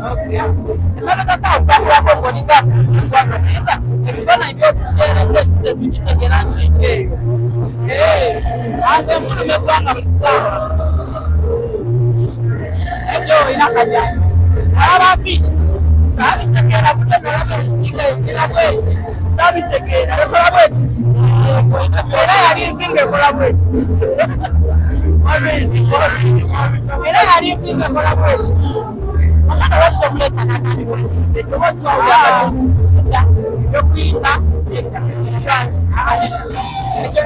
Emabega kawukwatwako ng'oligaasi mugwanga naye nga ebifaananyi by'okugenda tukitegera nsinga eyo. Anze nfuluma eggwanga buli ssaawa. Ebyo olina kajanja. Alaba nsiiki. Saabitegeera kutemerako ensinga ekira bweti. Saabitegeera ekola bweti. Era yali nsinga ekola bweti. Era yali nsinga ekola bweti. Omwana lwaki tomuleeta n'atandika eddoboozi twawulira yokuyita ekyo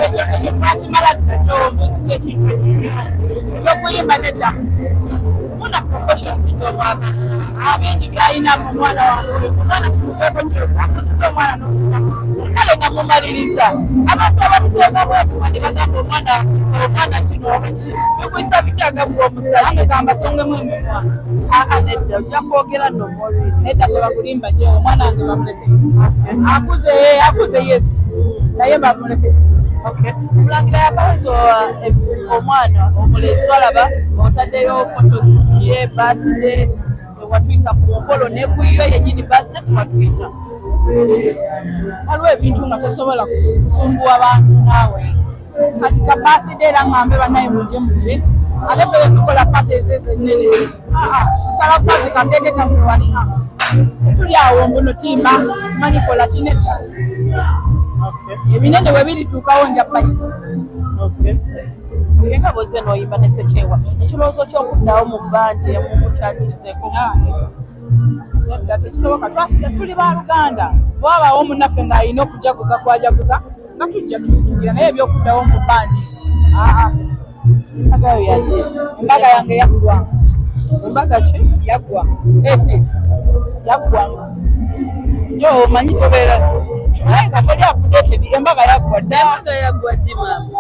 twakimala ddala ekintu ekibi ebyokuyimba nedda muna profession kinomwagala abingi byayinamu omwana wange omwana tumuteeko akuzisa omwana kale namumaliriza abantu abamusenga bwetuma ne bagamba omwana kino obaki bikuyisa bityagabwa omusala amegamba songemu emimwa nedda ojja kwogera nomolwiri nedda tebakulimba gye omwana wange bamuleke akuze yesu naye bamuleke omulangira yakaweza omwana omulezi twalaba otaddeyo photoshoot ye birthday watwita ku nkolo nekwiyo yenyini birthday twatwita waliwo ebintu nga tosobola kusumbuwa abantu naawe kati ka birthday era ngambe bannaye muje ate fere tukola pati ezezo ennene sala busazi katege kamuwalina tuli awo mbuno timba simanyi kola kinedda ebinene webirituukawo nja bayita nga boze noyimba ne Ssekyewa ekirowoozo ky'okuddawo mu bbandi mumukyalikizeeko nedda tekisoboka twasiga tuli baluganda bwabaawo munnaffe ng'alina okujaguza kwajaguza nga tujja tugira naye ebyokuddawo mu bbandi embaga yo yadde embaga yange yaggwa embaga ki yaggwa yaggwa jo omanyi tobeera naye nga toli updated embaga yaggwa dda yaggwa ddi maama